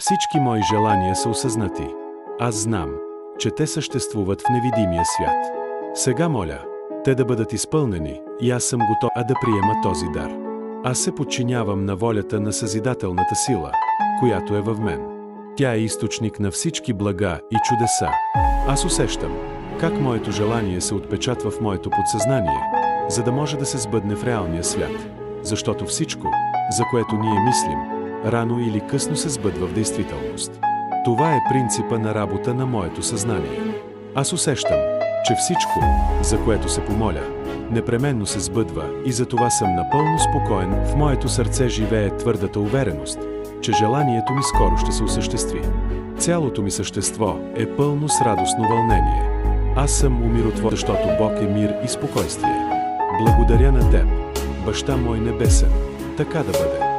Всички мои желания са осъзнати. Аз знам, че те съществуват в невидимия свят. Сега моля, те да бъдат изпълнени и аз съм готов да приема този дар. Аз се подчинявам на волята на съзидателната сила, която е в мен. Тя е източник на всички блага и чудеса. Аз усещам как моето желание се отпечатва в моето подсъзнание, за да може да се сбъдне в реалния свят. Защото всичко, за което ние мислим, рано или късно се сбъдва в действителност. Това е принципа на работа на моето съзнание. Аз усещам, че всичко, за което се помоля, непременно се сбъдва и затова съм напълно спокоен. В моето сърце живее твърдата увереност, че желанието ми скоро ще се осъществи. Цялото ми същество е пълно с радостно вълнение. Аз съм умиротворен, защото Бог е мир и спокойствие. Благодаря на Теб, Баща мой небесен. Така да бъде.